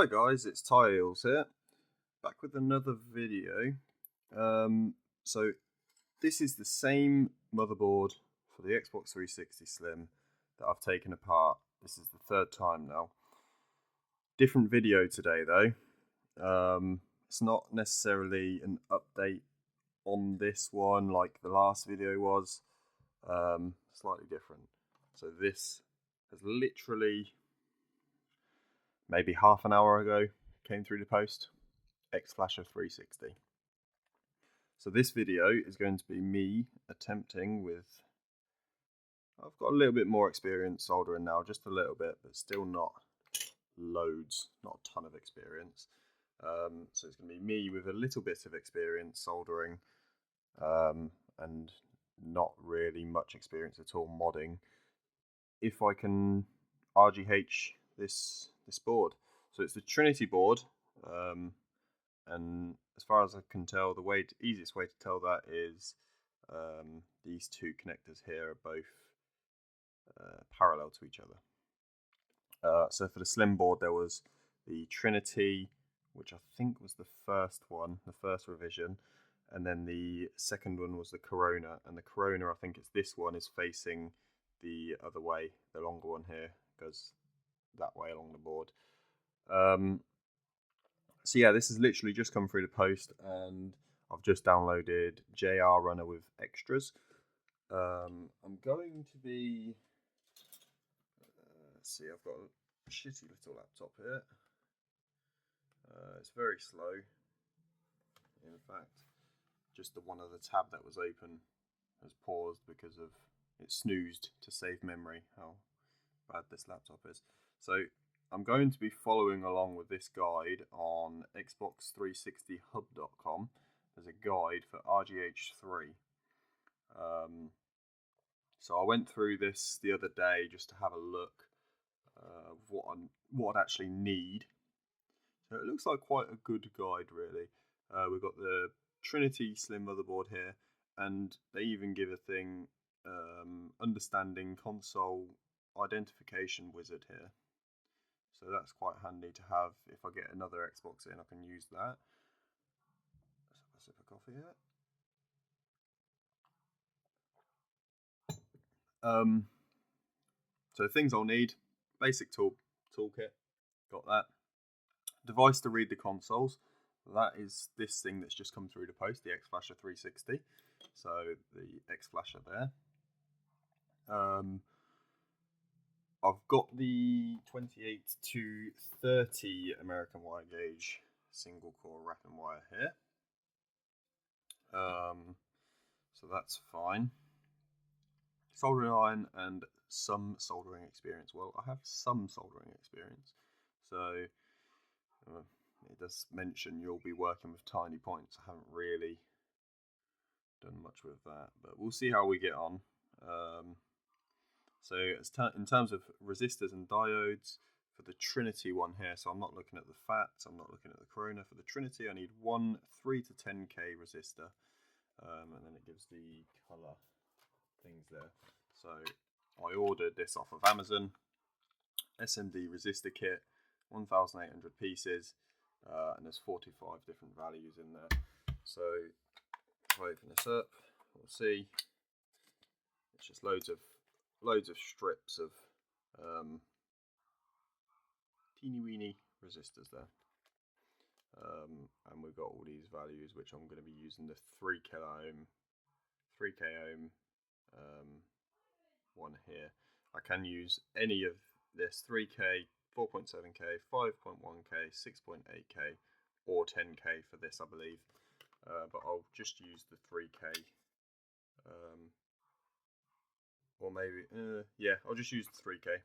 Hi guys, it's Tiles here, back with another video. So this is the same motherboard for the Xbox 360 Slim that I've taken apart. This is the third time now. Different video today though. It's not necessarily an update on this one like the last video was. Slightly different. So this has literally maybe half an hour ago came through the post. Xflasher360. So this video is going to be me attempting with, I've got a little bit more experience soldering now, just a little bit, but still not loads, not a ton of experience. So it's going to be me with a little bit of experience soldering and not really much experience at all modding. If I can RGH this board. So it's the Trinity board. And as far as I can tell, the easiest way to tell that is these two connectors here are both parallel to each other. So for the Slim board, there was the Trinity, which I think was the first one, the first revision, and then the second one was the Corona. And the Corona, I think it's this one, is facing the other way. The longer one here goes that way along the board. So yeah, this has literally just come through the post, and I've just downloaded JR Runner with extras. I'm going to be, let's see, I've got a shitty little laptop here. It's very slow. In fact, just the one other tab that was open has paused because of it snoozed to save memory, how bad this laptop is. So I'm going to be following along with this guide on Xbox360hub.com. There's a guide for RGH3. So I went through this the other day just to have a look what I'd actually need. So it looks like quite a good guide, really. We've got the Trinity Slim motherboard here, and they even give a thing, understanding console identification wizard here. So that's quite handy to have. If I get another Xbox in, I can use that. Let's have a sip of coffee here. So things I'll need: basic toolkit, got that. Device to read the consoles. That is this thing that's just come through the post, the Xflasher360. So the Xflasher there. I've got the 28 to 30 American wire gauge single core wrap and wire here. So that's fine. Soldering iron and some soldering experience. Well, I have some soldering experience. So it does mention you'll be working with tiny points. I haven't really done much with that, but we'll see how we get on. So in terms of resistors and diodes, for the Trinity one here, so I'm not looking at the FATs, I'm not looking at the Corona. For the Trinity, I need one 3 to 10k resistor, and then it gives the colour things there. So I ordered this off of Amazon, SMD resistor kit, 1,800 pieces, and there's 45 different values in there. So if I open this up, we'll see it's just loads of strips of teeny weeny resistors there, and we've got all these values, which I'm going to be using the 3k ohm one here. I can use any of this 3k, 4.7k, 5.1k, 6.8k, or 10k for this, I believe, but I'll just use the 3k. Or maybe, yeah, I'll just use the 3k,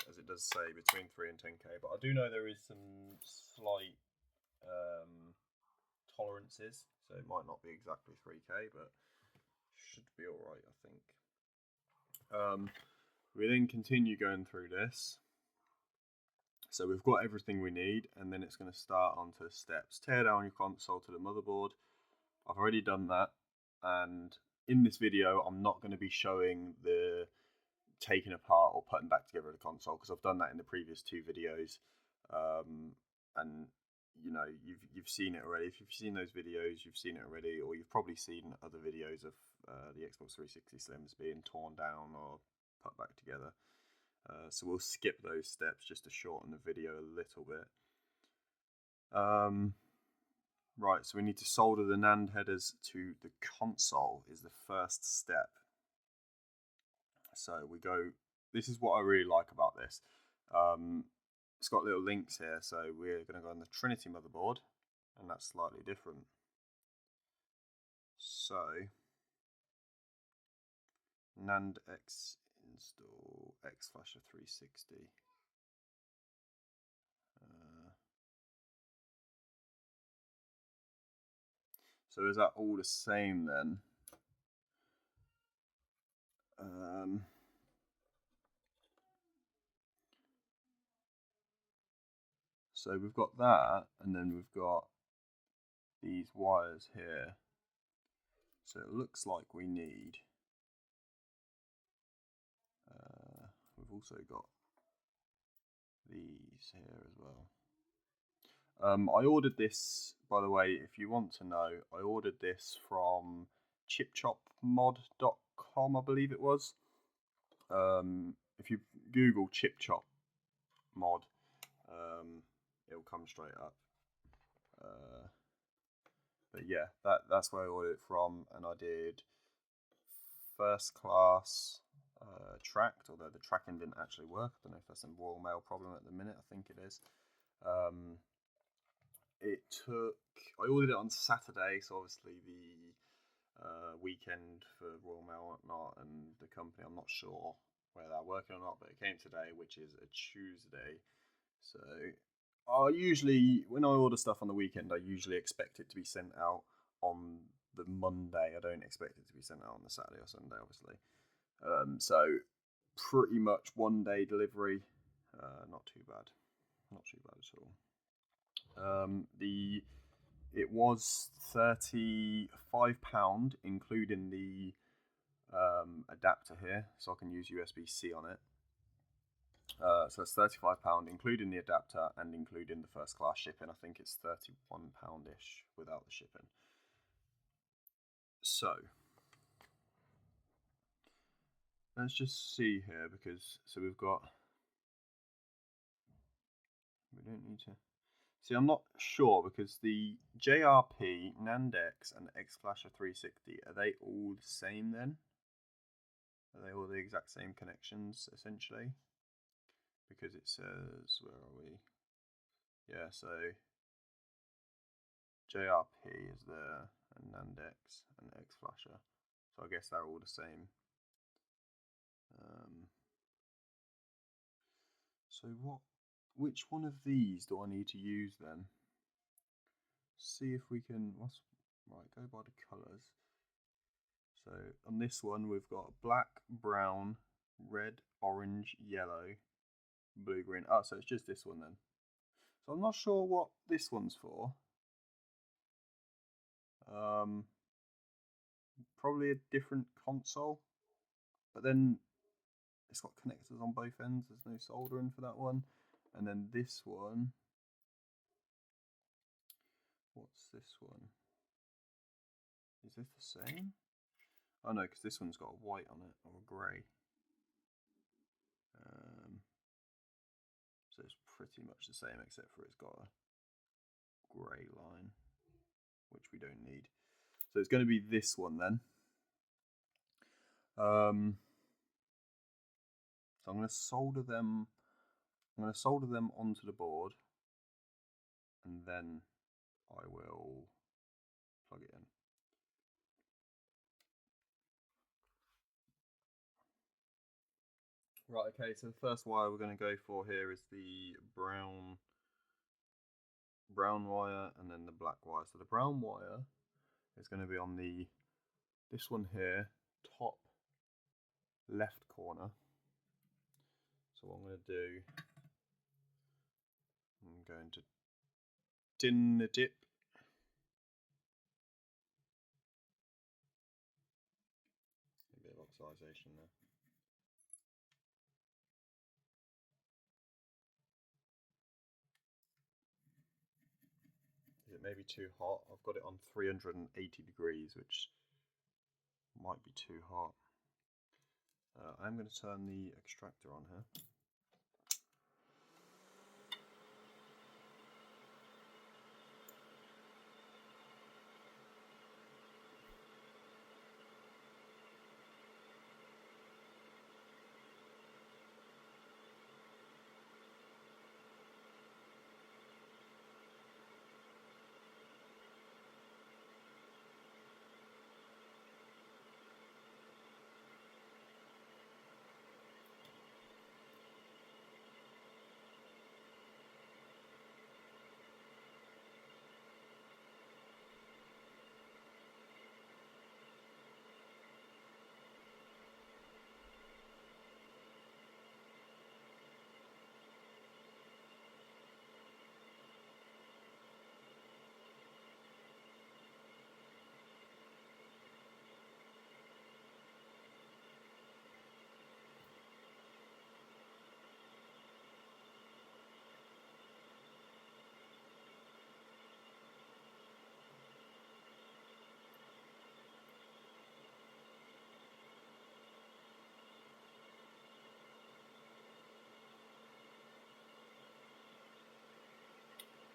as it does say between 3 and 10k. But I do know there is some slight tolerances, so it might not be exactly 3k, but should be alright, I think. We then continue going through this. So we've got everything we need, and then it's going to start onto steps. Tear down your console to the motherboard. I've already done that, and in this video I'm not going to be showing the taking apart or putting back together the console, because I've done that in the previous two videos. and you know you've seen it already. If you've seen those videos, you've seen it already, or you've probably seen other videos of the Xbox 360 Slims being torn down or put back together. So we'll skip those steps just to shorten the video a little bit. Right, so we need to solder the NAND headers to the console is the first step. So we go, this is what I really like about this. It's got little links here, so we're going to go on the Trinity motherboard, and that's slightly different. So, NAND X install Xflasher360. So is that all the same then? So we've got that, and then we've got these wires here. So it looks like we need, we've also got these here as well. I ordered this, by the way, if you want to know, I ordered this from chipchopmod.com, I believe it was. If you Google chipchop mod, it'll come straight up. But yeah, that's where I ordered it from, and I did first class tracked, although the tracking didn't actually work. I don't know if that's a Royal Mail problem at the minute. I think it is. I ordered it on Saturday, so obviously the weekend for Royal Mail and whatnot, and the company, I'm not sure whether they're working or not, but it came today, which is a Tuesday. So I usually, when I order stuff on the weekend, I usually expect it to be sent out on the Monday. I don't expect it to be sent out on the Saturday or Sunday, obviously. So pretty much 1 day delivery. Not too bad. Not too bad at all. It was £35, including the adapter here, so I can use USB-C on it. So it's £35, including the adapter and including the first class shipping. I think it's £31-ish without the shipping. So let's just see here, because we've got, we don't need to see, I'm not sure, because the JRP, NAND X and Xflasher360, are they all the same then? Are they all the exact same connections essentially? Because it says, where are we? Yeah, so JRP is there, and NAND X and Xflasher. So I guess they're all the same. So which one of these do I need to use then? See if we can, right, go by the colours. So on this one we've got black, brown, red, orange, yellow, blue, green. Oh, so it's just this one then. So I'm not sure what this one's for. Probably a different console, but then it's got connectors on both ends. There's no soldering for that one. And then this one, what's this one? Is this the same? Oh no, because this one's got a white on it, or a grey. So it's pretty much the same, except for it's got a grey line, which we don't need. So it's going to be this one then. So I'm going to solder them. I'm going to solder them onto the board, and then I will plug it in. Right, okay, so the first wire we're going to go for here is the brown wire, and then the black wire. So the brown wire is going to be on this one here, top left corner. So what I'm going to do, I'm going to tin the dip. A bit of oxidation there. may be too hot. I've got it on 380 degrees, which might be too hot. I'm going to turn the extractor on here.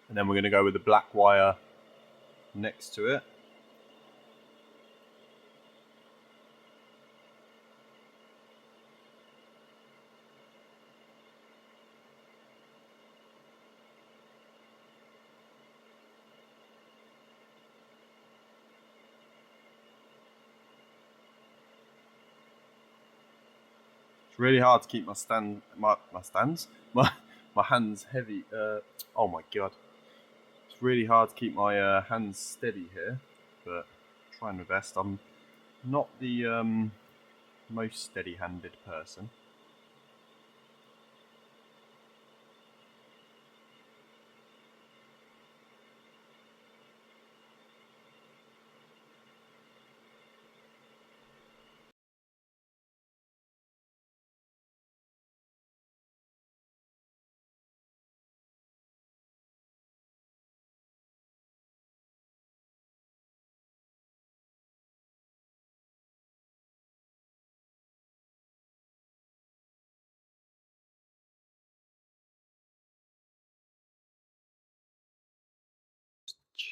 And then we're going to go with the black wire next to it. It's really hard to keep my hands heavy. Oh my god. It's really hard to keep my hands steady here, but I'm trying my best. I'm not the most steady-handed person.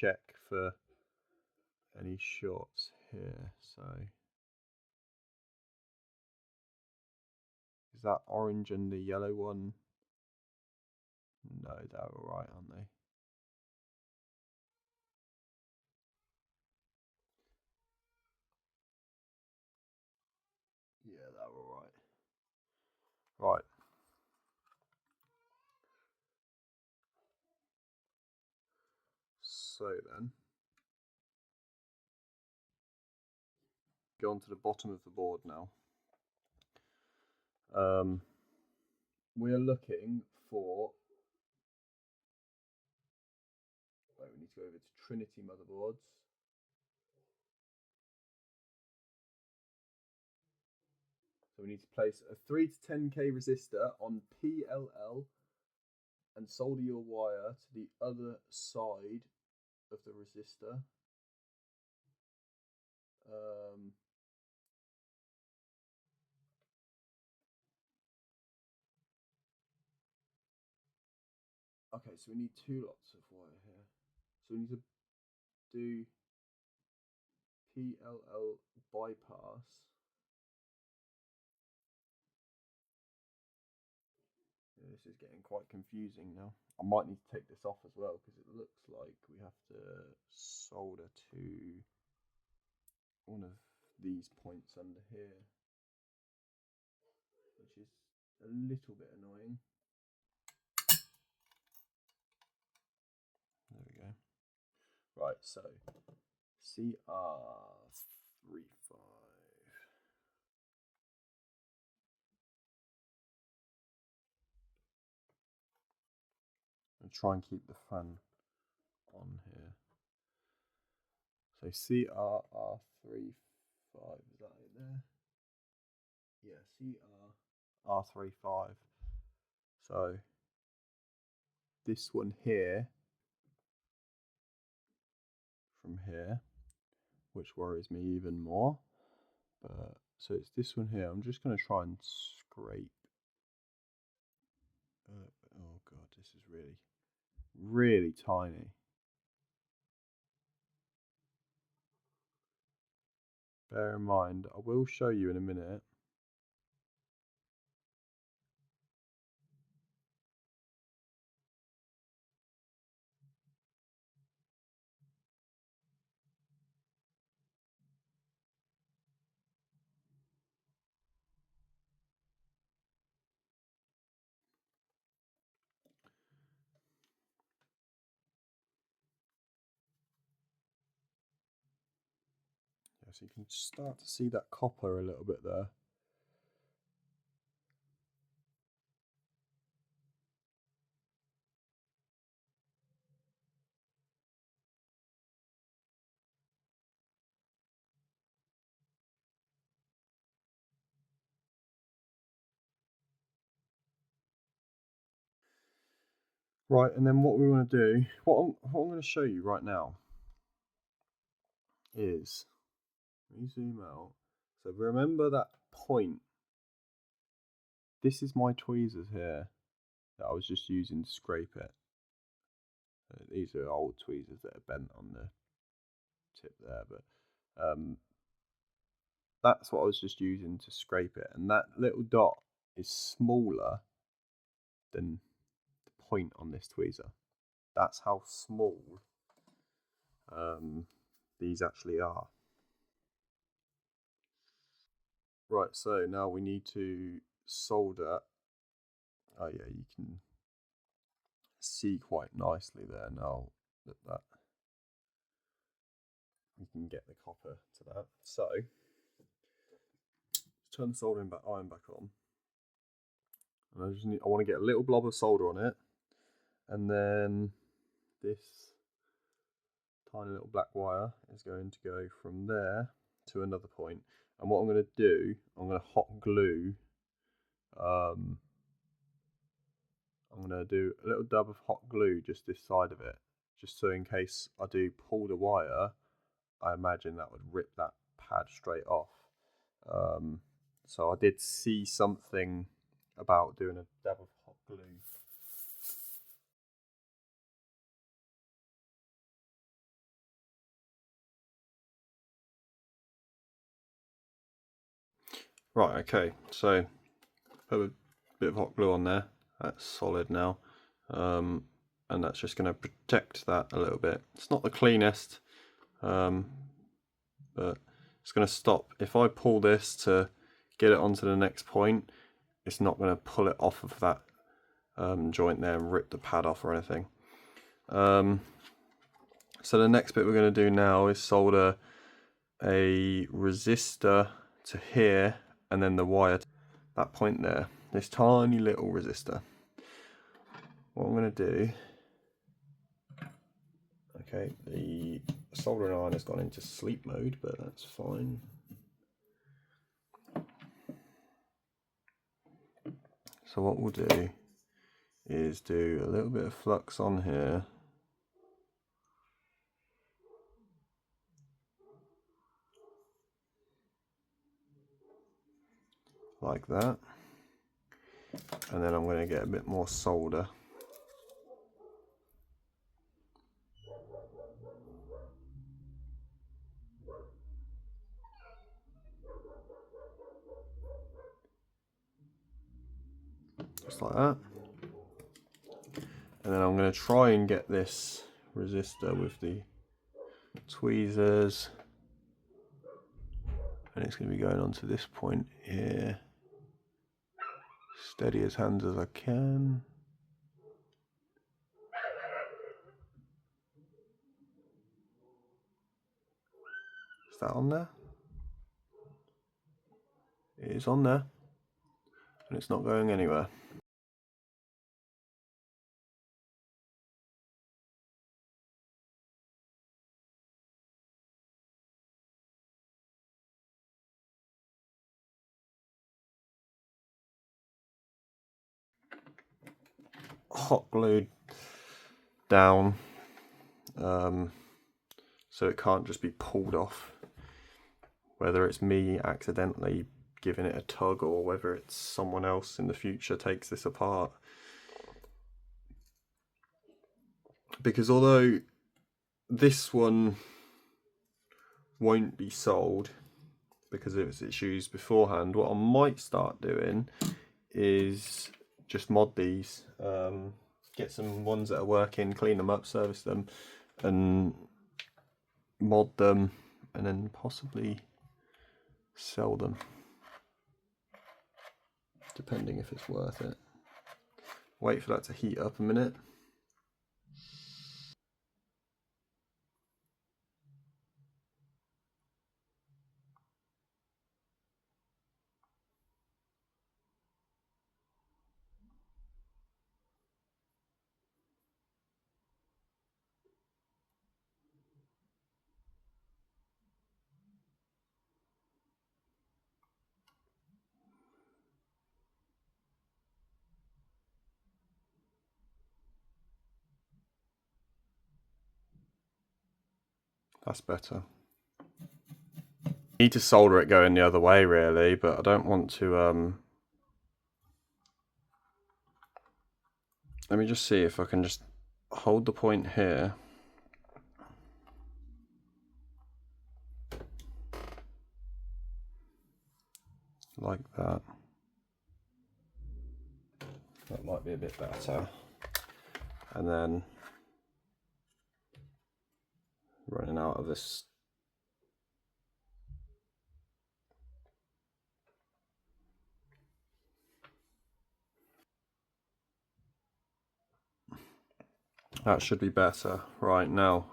Check for any shorts here. So is that orange and the yellow one? No, they're all right, aren't they? Yeah, they're all right. Right. So then, go on to the bottom of the board now. We're looking for. Wait, we need to go over to Trinity motherboards. So we need to place a 3 to 10k resistor on PLL and solder your wire to the other side of the resistor. Okay, so we need 2 lots of wire here. So we need to do PLL bypass. Yeah, this is getting quite confusing now. I might need to take this off as well because it looks like we have to solder to one of these points under here, which is a little bit annoying. There we go. Right, so CR35. And try and keep the fan on here. So CR35, is that it there? Yeah, CR35. So this one here from here, which worries me even more. So it's this one here. I'm just going to try and scrape. Oh god, this is really tiny. Bear in mind, I will show you in a minute. Yeah, so you can start to see that copper a little bit there. Right, and then what we want to do, what I'm going to show you right now is, let me zoom out. So remember that point. This is my tweezers here that I was just using to scrape it. These are old tweezers that are bent on the tip there, but that's what I was just using to scrape it. And that little dot is smaller than the point on this tweezer. That's how small these actually are. Right, so now we need to solder. Oh yeah, you can see quite nicely there now that we can get the copper to that. So let's turn the soldering iron back on. And I want to get a little blob of solder on it, and then this tiny little black wire is going to go from there to another point. And what I'm going to do, I'm going to hot glue. I'm going to do a little dab of hot glue just this side of it, just so in case I do pull the wire, I imagine that would rip that pad straight off. So I did see something about doing a dab of hot glue. Right, okay, so put a bit of hot glue on there. That's solid now. And that's just going to protect that a little bit. It's not the cleanest, but it's going to stop. If I pull this to get it onto the next point, it's not going to pull it off of that joint there and rip the pad off or anything. So the next bit we're going to do now is solder a resistor to here, and then the wire to that point there, this tiny little resistor. What I'm going to do, okay, the soldering iron has gone into sleep mode, but that's fine. So what we'll do is do a little bit of flux on here, like that, and then I'm going to get a bit more solder. Just like that. And then I'm going to try and get this resistor with the tweezers, and it's going to be going on to this point here, steady as hands as I can. Is that on there? It is on there, and it's not going anywhere. Hot glued down, so it can't just be pulled off, whether it's me accidentally giving it a tug or whether it's someone else in the future takes this apart. Because although this one won't be sold because of its issues beforehand, what I might start doing is just mod these, get some ones that are working, clean them up, service them, and mod them, and then possibly sell them, depending if it's worth it. Wait for that to heat up a minute. That's better. Need to solder it going the other way really, but I don't want to let me just see if I can just hold the point here. Like that. That might be a bit better. And then running out of this. That should be better. Right, now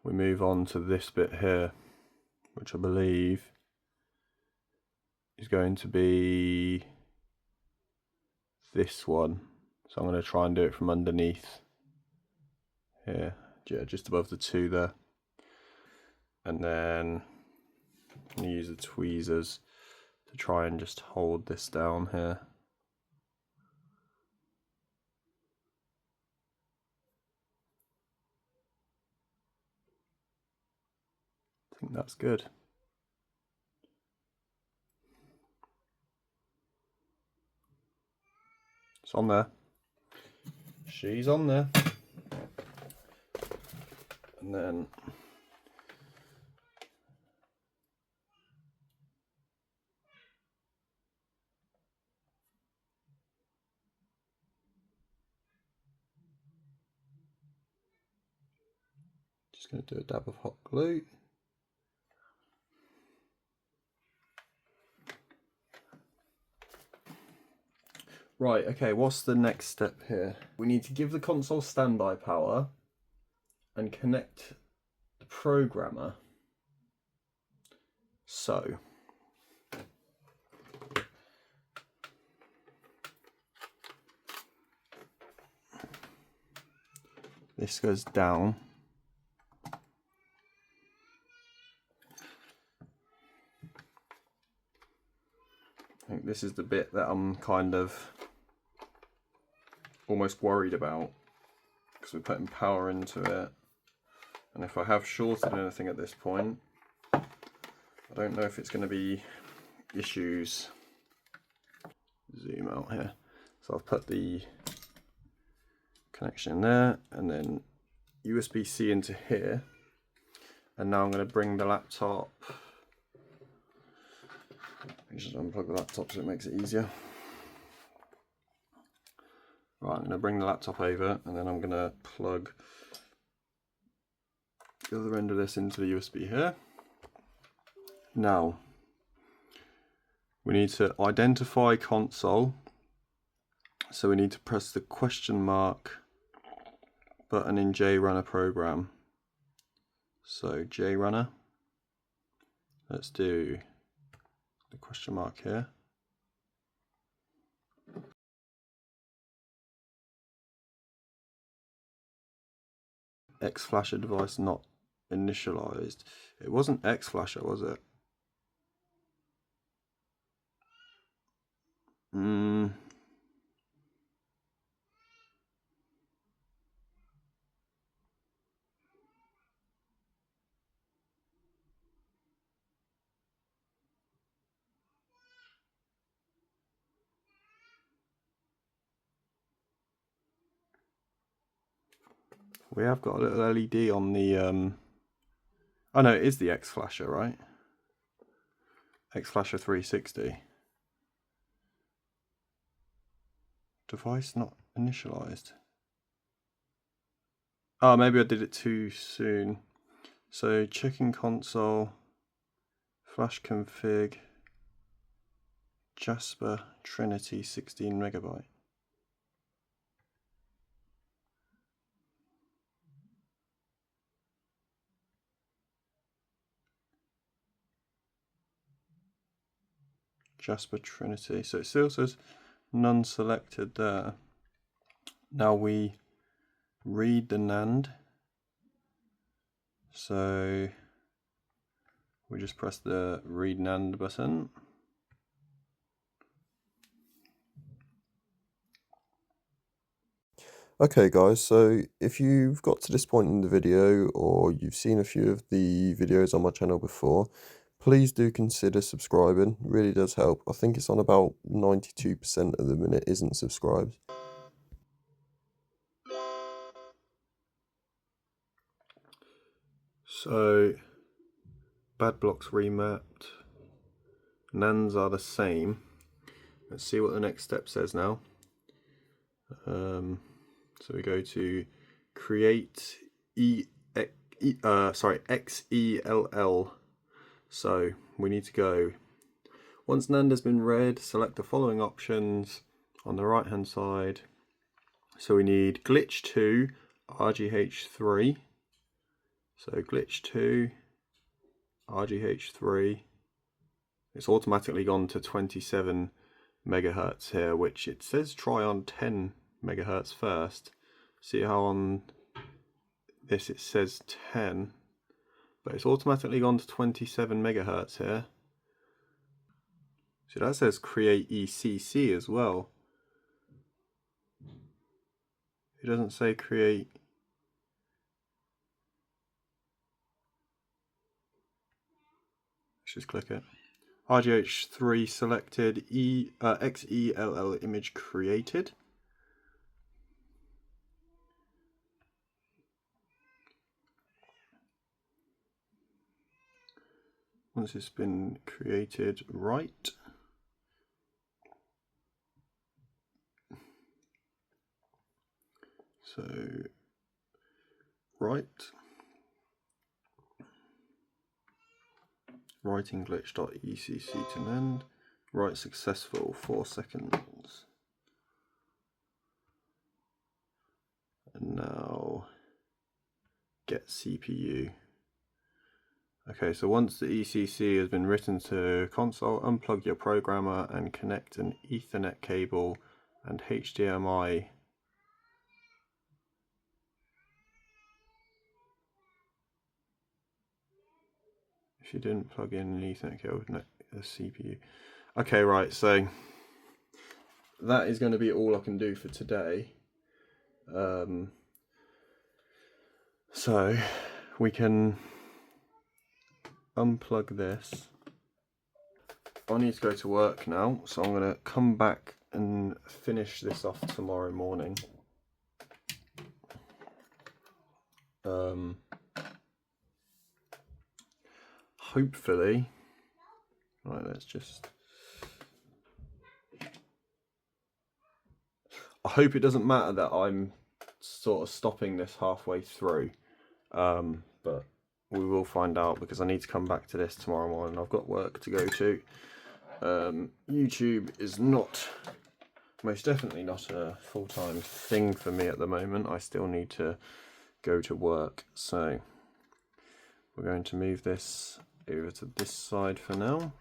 we move on to this bit here, which I believe is going to be this one. So I'm going to try and do it from underneath here, yeah, just above the two there. And then I'm going to use the tweezers to try and just hold this down here. I think that's good. It's on there. She's on there. And then just going to do a dab of hot glue. Right, okay, what's the next step here? We need to give the console standby power and connect the programmer. So, this goes down. I think this is the bit that I'm kind of almost worried about, because we're putting power into it, and if I have shorted anything at this point, I don't know if it's going to be issues. Zoom out here. So I've put the connection in there, and then USB-C into here, and now I'm going to bring the laptop. Just unplug the laptop so it makes it easier. Right, I'm going to bring the laptop over, and then I'm going to plug the other end of this into the USB here. Now, we need to identify console. So we need to press the question mark button in JRunner program. So JRunner, let's do the question mark here. X-Flasher device not initialized. It wasn't X-Flasher, was it? we have got a little LED on the oh no, it is the X Flasher, right? X Flasher 360. Device not initialized. Oh, maybe I did it too soon. So checking console, flash config, Jasper Trinity 16 megabyte. Jasper Trinity. So it still says none selected there. Now we read the NAND. So we just press the read NAND button. Okay guys, so if you've got to this point in the video or you've seen a few of the videos on my channel before, please do consider subscribing. It really does help. I think it's on about 92% of the minute isn't subscribed. So bad blocks remapped, NANDs are the same. Let's see what the next step says now. So we go to create XELL. So we need to go, once NAND has been read, select the following options on the right hand side. So we need glitch 2, RGH3. So glitch 2, RGH3. It's automatically gone to 27 megahertz here, which it says try on 10 megahertz first. See how on this it says 10, but it's automatically gone to 27 megahertz here. So that says create ECC as well. It doesn't say create. Let's just click it. RGH3 selected, XELL image created. Once it's been created, write. So write. Writing glitch.ecc to NAND. Write successful, 4 seconds. And now get CPU. Okay, so once the ECC has been written to console, unplug your programmer and connect an Ethernet cable and HDMI. If you didn't plug in an Ethernet cable, connect the CPU. Okay, right, so that is going to be all I can do for today. So we can unplug this. I need to go to work now, so I'm going to come back and finish this off tomorrow morning. Hopefully, right, let's just, I hope it doesn't matter that I'm sort of stopping this halfway through, but we will find out because I need to come back to this tomorrow morning. I've got work to go to. YouTube is not, most definitely not a full-time thing for me at the moment. I still need to go to work, so we're going to move this over to this side for now,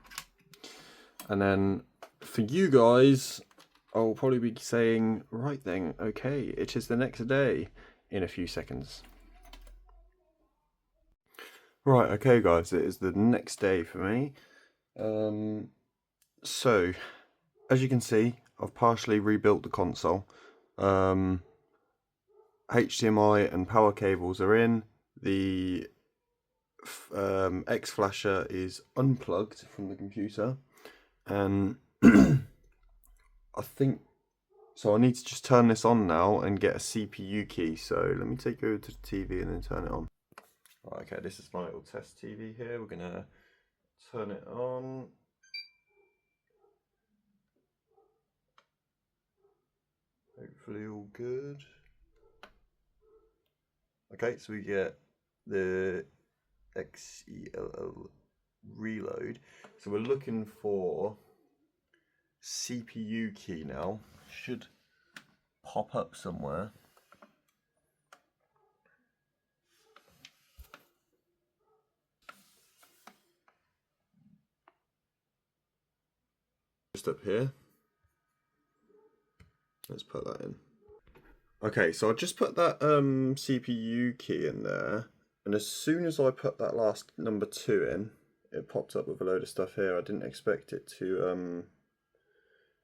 and then for you guys I'll probably be saying, right then, okay, it is the next day in a few seconds. Right, okay guys, it is the next day for me. So as you can see, I've partially rebuilt the console. HDMI and power cables are in. The X Flasher is unplugged from the computer, and I think So I need to just turn this on now and get a CPU key. So let me take it over to the TV and then turn it on. Right, okay, this is my little test TV here. We're gonna turn it on. Hopefully all good. Okay, so we get the XELL reload. So we're looking for CPU key now. Should pop up somewhere. Just up here. Let's put that in. Okay, so I just put that CPU key in there, and as soon as I put that last number 2 in, it popped up with a load of stuff here. I didn't expect it to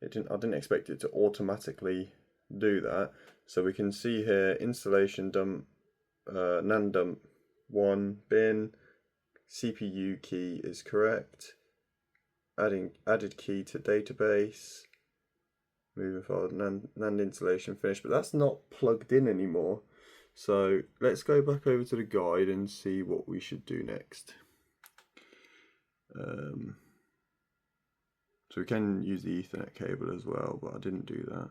I didn't expect it to automatically do that. So we can see here installation dump, NAND dump 1 bin, CPU key is correct, added key to database. Moving forward, NAND installation finished, but that's not plugged in anymore. So let's go back over to the guide and see what we should do next. So we can use the Ethernet cable as well, but I didn't do that.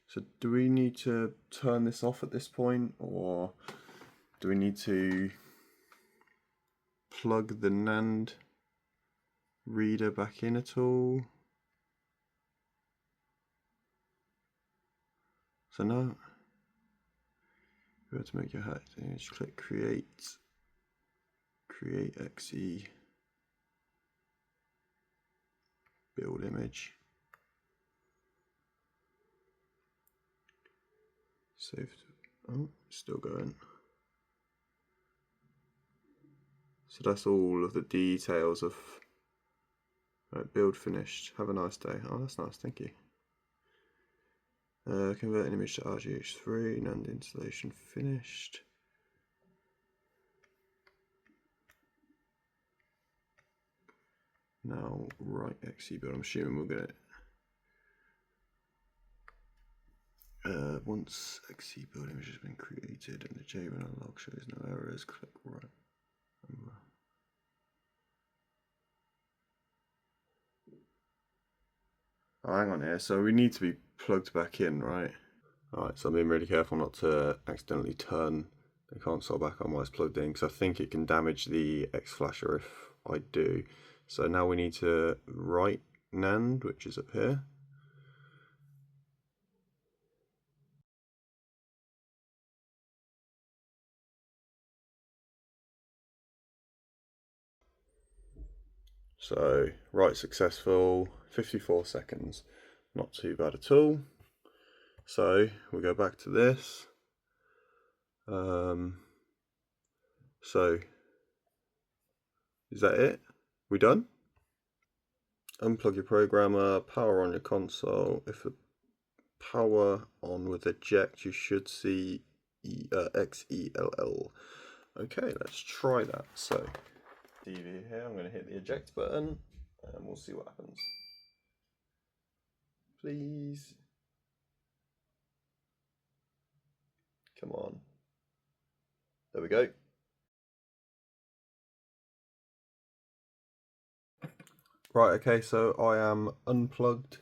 So do we need to turn this off at this point, or do we need to plug the NAND reader back in at all? So no. If you were to make your hack image, click create XE build image. Saved. Oh, still going. So that's all of the details of build finished. Have a nice day. Oh, that's nice, thank you. Convert an image to RGH3, NAND installation finished. Now write XE build. I'm assuming we'll get it. Once XE build image has been created and the JRunner log shows no errors, click right. Oh, hang on here. So we need to be plugged back in, right? Alright, so I'm being really careful not to accidentally turn the console back on while it's plugged in, because I think it can damage the X flasher if I do. So now we need to write NAND, which is up here. So write successful, 54 seconds, not too bad at all. So we'll go back to this. So is that it? We done? Unplug your programmer, power on your console. If the power on with eject, you should see XELL. Okay, let's try that. So TV here, I'm going to hit the eject button and we'll see what happens. Please. Come on. There we go. Right, okay, so I am unplugged.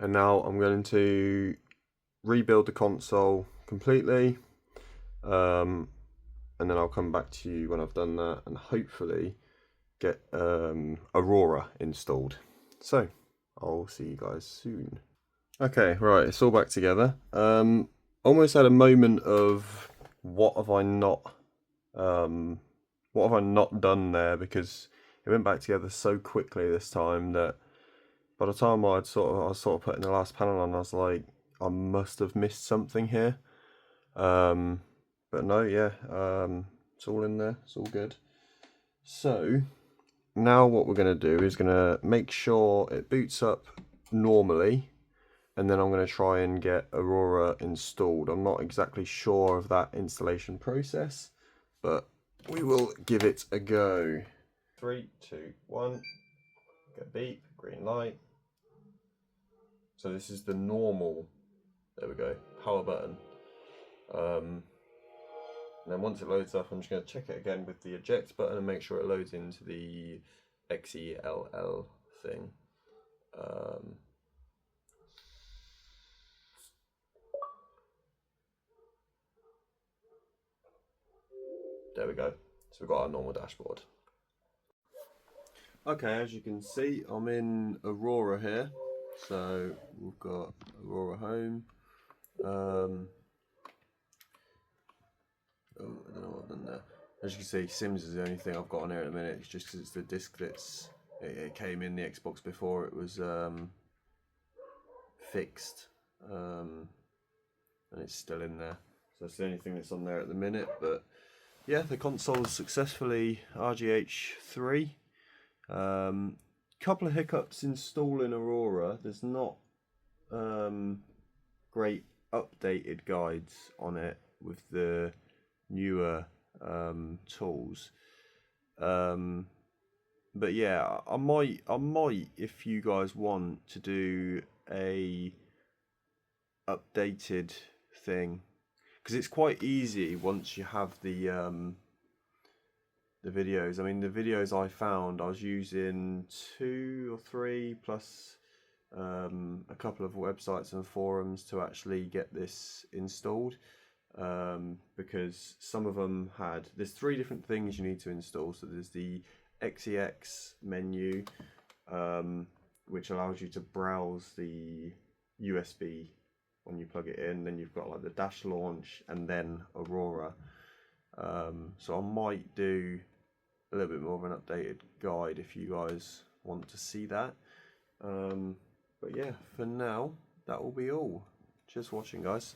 And now I'm going to rebuild the console completely. And then I'll come back to you when I've done that and hopefully get Aurora installed. So I'll see you guys soon. Okay, right, it's all back together. Almost had a moment of what have I not done there, because it went back together so quickly this time that by the time I was sort of putting the last panel on, I was like, I must have missed something here. But no, yeah, it's all in there. It's all good. So now what we're going to do is going to make sure it boots up normally, and then I'm going to try and get Aurora installed. I'm not exactly sure of that installation process, but we will give it a go. 3, 2, 1, get beep, green light. So this is the normal, there we go, power button. And then once it loads up, I'm just going to check it again with the eject button and make sure it loads into the XELL thing. There we go. So we've got our normal dashboard. Okay, as you can see, I'm in Aurora here. So we've got Aurora Home. Oh, I don't know what I've done there. As you can see, Sims is the only thing I've got on here at the minute. It's just because it's the disc that's it came in the Xbox before it was fixed, and it's still in there. So that's the only thing that's on there at the minute. But yeah, the console is successfully RGH 3. Couple of hiccups installing Aurora. There's not great updated guides on it with the newer tools. But yeah, I might, if you guys want to do a updated thing, because it's quite easy once you have the videos. I mean, the videos I found, I was using 2 or 3 plus a couple of websites and forums to actually get this installed, because some of them there's 3 different things you need to install. So there's the XEX menu, which allows you to browse the USB when you plug it in. Then you've got like the dash launch and then Aurora. So I might do a little bit more of an updated guide if you guys want to see that. But yeah, for now, that will be all. Cheers for watching, guys.